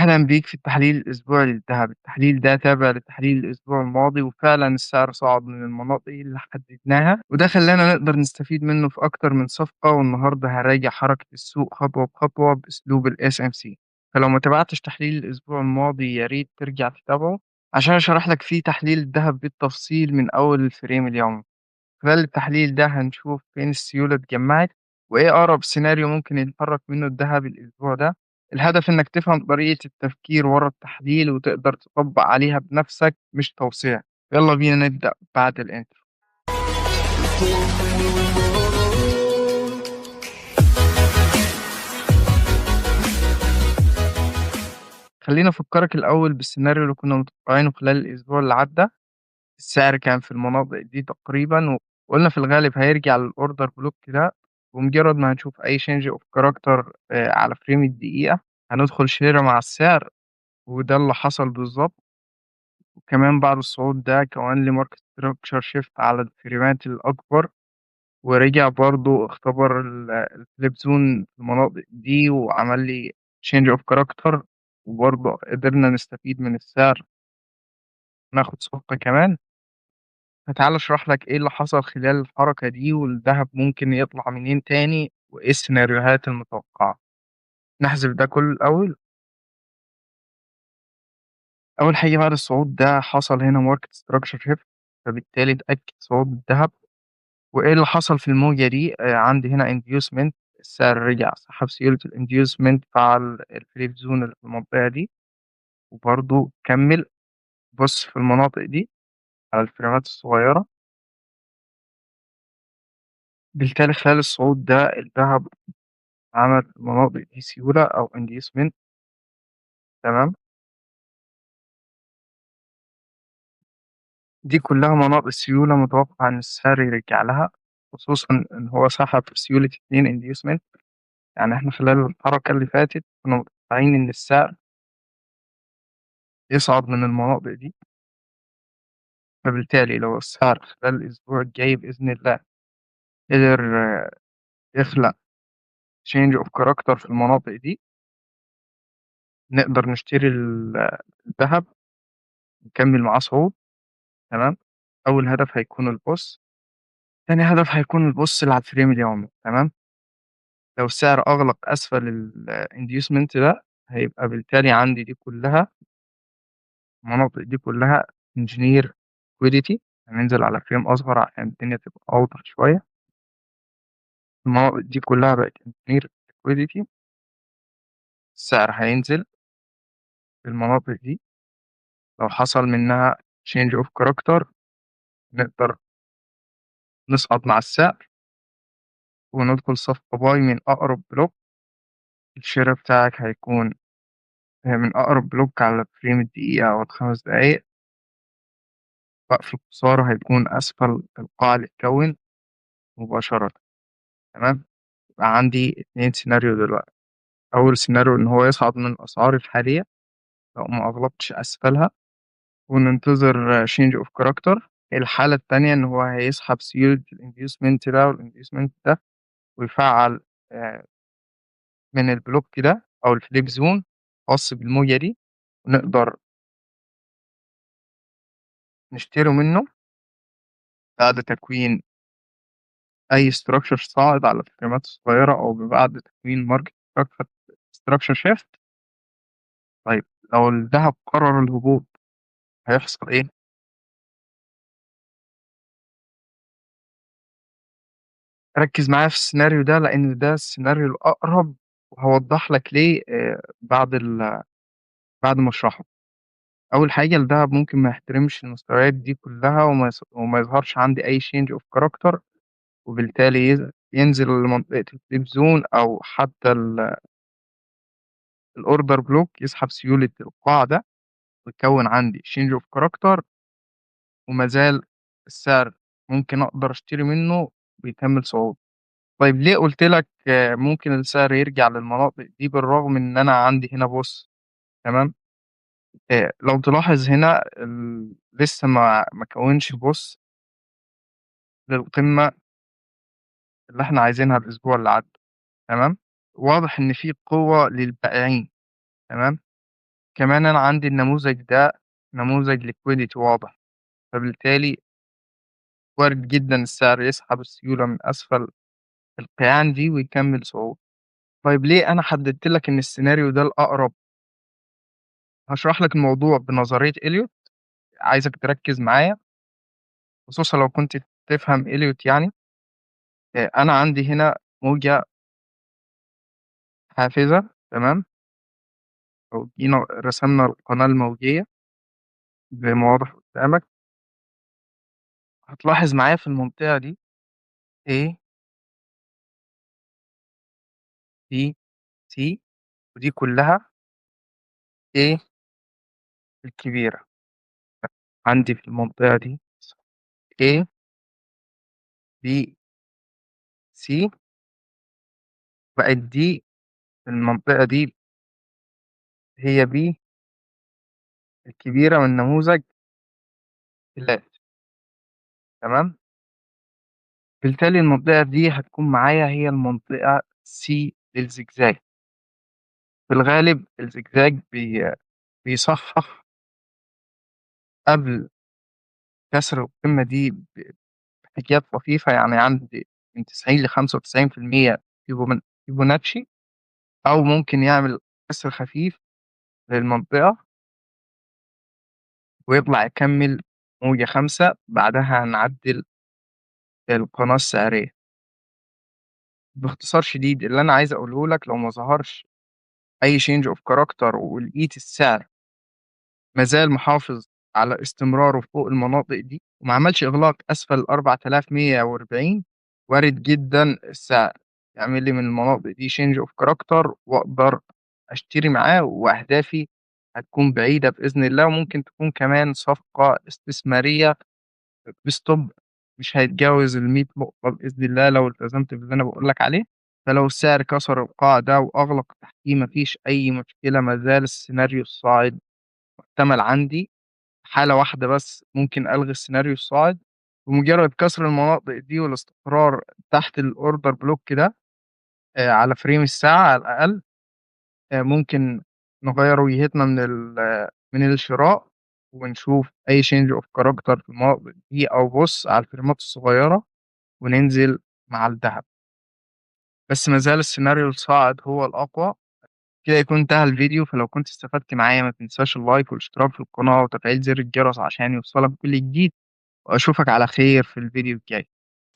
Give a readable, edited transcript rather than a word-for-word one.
أهلا بيك في التحليل الأسبوعي للذهب. التحليل ده تابع للتحليل الأسبوع الماضي، وفعلا السعر صعد من المناطق اللي حددناها، وده خلانا نقدر نستفيد منه في أكتر من صفقة. والنهاردة هراجع حركة السوق خطوة بخطوة بأسلوب ال SMC. فلو ما تابعتش تحليل الأسبوع الماضي يا ريت ترجع تتابعه عشان أشرح لك فيه تحليل الذهب بالتفصيل من أول الفريم اليومي. خلال التحليل ده هنشوف فين السيولة اتجمعت، وإيه أقرب سيناريو ممكن يتحرك منه الذهب الأسبوع ده. الهدف إنك تفهم طريقة التفكير ورا التحليل وتقدر تطبق عليها بنفسك، مش توصية. يلا بينا نبدأ بعد الانترو. خلينا أفكرك الأول بالسيناريو اللي كنا متوقعينه خلال الأسبوع اللي عدى. السعر كان في المناطق دي تقريبا، وقلنا في الغالب هيرجع للأوردر بلوك ده. ومجرد ما هنشوف أي change of character على فريم الدقيقة هندخل شراء مع السعر، وده اللي حصل بالظبط. وكمان بعد الصعود ده كمان لي ماركت ستراكشر شيفت على الفريمات الأكبر، ورجع برضو اختبر الفليب زون في المناطق دي وعمل لي change of character، وبرضه قدرنا نستفيد من السعر، ناخد صفقة كمان. فتعال اشرح لك ايه اللي حصل خلال الحركة دي، والذهب ممكن يطلع منين تاني، وايه السيناريوهات المتوقعة. نحذف ده كله الأول. أول حاجة بعد الصعود ده حصل هنا ماركت ستراكشر شيفت، فبالتالي اتأكد صعود الذهب. وإيه اللي حصل في الموجة دي؟ عندي هنا انديوسمنت، السعر رجع سحب سيولة الانديوسمنت، فعل الفليب زون اللي في المنطقة دي، وبرضه كمل. بص في المناطق دي على الفريمات الصغيرة. بالتالي خلال الصعود ده الذهب عمل المناطق دي سيولة أو انديوسمنت. تمام. دي كلها مناطق سيولة متوقع إن السعر يرجع لها، خصوصا إن هو سحب سيولة 2 انديوسمنت. يعني إحنا خلال الحركة اللي فاتت كنا متوقعين إن السعر يصعد من المناطق دي. فبالتالي لو السعر خلال الأسبوع الجاي بإذن الله قدر يخلق change of character في المناطق دي، نقدر نشتري الذهب نكمل معاه صعود. تمام. أول هدف هيكون البوس، تاني هدف هيكون البوس اللي على الفريم اليومي. تمام. لو السعر أغلق أسفل الانديوسمنت ده هيبقى بالتالي عندي دي كلها المناطق دي كلها انجينير ليكويديتي. هننزل على فريم أصغر عشان الدنيا تبقى أوضح شوية. المناطق دي كلها بقت انجينير ليكويديتي. السعر هينزل في المناطق دي، لو حصل منها change of character نقدر نصعد مع السعر وندخل صفقة باي من أقرب بلوك. الشراء بتاعك هيكون من أقرب بلوك على فريم الدقيقة أو ال5 دقايق. وقف الخسارة هيكون أسفل القاع اللي اتكون مباشرة. تمام. يبقى عندي 2 سيناريو دلوقتي. أول سيناريو إن هو يصعد من الأسعار الحالية لو ما أغلقتش أسفلها، وننتظر change of character. الحالة التانية إن هو هيسحب سيولة الانديوسمنت ده والانديوسمنت ده، ويفعل آه، من البلوك ده أو الفليب زون خاص بالموجة دي، ونقدر نشتري منه بعد تكوين أي ستراكشر صاعد على الفريمات الصغيرة، أو بعد تكوين ماركت ستراكشر شيفت. طيب لو الذهب قرر الهبوط هيحصل إيه؟ ركز معايا في السيناريو ده لأن ده السيناريو الأقرب، وهوضح لك ليه بعد ما أشرحه. أول حاجة الذهب ممكن ما يحترمش المستويات دي كلها، وما يظهرش عندي أي change of character، وبالتالي ينزل لمنطقة الفليب زون أو حتى الأوردر بلوك، يسحب سيولة القاعدة ويكون عندي change of character، ومازال السعر ممكن أقدر أشتري منه بيكمل صعود. طيب ليه قلت لك ممكن السعر يرجع للمناطق دي بالرغم إن أنا عندي هنا بص. تمام. لو تلاحظ هنا لسه ما كونش بص للقمة اللي احنا عايزينها الأسبوع اللي عدى. تمام. واضح إن في قوة للبائعين. تمام. كمان أنا عندي النموذج ده نموذج liquidity واضح، فبالتالي وارد جدًا السعر يسحب السيولة من أسفل القيعان دي ويكمّل صعود. طيب ليه أنا حددت لك إن السيناريو ده الأقرب؟ هاشرح لك الموضوع بنظرية إليوت، عايزك تركّز معايا خصوصًا لو كنت تفهم إليوت يعني. أنا عندي هنا موجة حافزة، تمام، لو جينا رسمنا القناة الموجية زي ما واضح قدّامك، هتلاحظ معايا في المنطقة دي A، B، C، ودي كلّها A الكبيرة. عندي في المنطقة دي A، B، C، بقت دي المنطقة دي هي B الكبيرة من نموذج اللات، تمام. بالتالي المنطقة دي هتكون معايا هي المنطقة C للزجزاج. في الغالب الزجزاج بيصحح قبل كسر القمة دي بحاجات طفيفة، يعني عندي من 90 ل95% فيبوناتشي، أو ممكن يعمل كسر خفيف للمنطقة ويطلع يكمل موجة 5، بعدها هنعدل القناة السعرية. باختصار شديد اللي أنا عايز أقوله لك، لو ما ظهرش أي change of character ولقيت السعر ما زال محافظ على استمراره فوق المناطق دي وما عملش إغلاق أسفل ال4140، وارد جدًا السعر يعمل لي من المناطق دي change of character وأقدر أشتري معاه، وأهدافي هتكون بعيدة بإذن الله، وممكن تكون كمان صفقة استثمارية بstop مش هيتجاوز ال100 نقطة بإذن الله لو التزمت باللي أنا باقول لك عليه. فلو السعر كسر القاع ده وأغلق تحتيه ما فيش أي مشكلة، ما زال السيناريو الصاعد محتمل عندي. حالة واحدة بس ممكن ألغي السيناريو الصاعد، بمجرد كسر المناطق دي والاستقرار تحت الorder block ده على فريم الساعة على الأقل، ممكن نغيّر وجهتنا من الشراء ونشوف أي change of character في المناطق دي، أو بُص على الفريمات الصغيرة وننزل مع الدهب. بس ما زال السيناريو الصاعد هو الأقوى. كده يكون انتهى الفيديو، فلو كنت استفدت معايا ما تنساش اللايك والاشتراك في القناة وتفعيل زر الجرس عشان يوصلك كل جديد، وأشوفك على خير في الفيديو الجاي.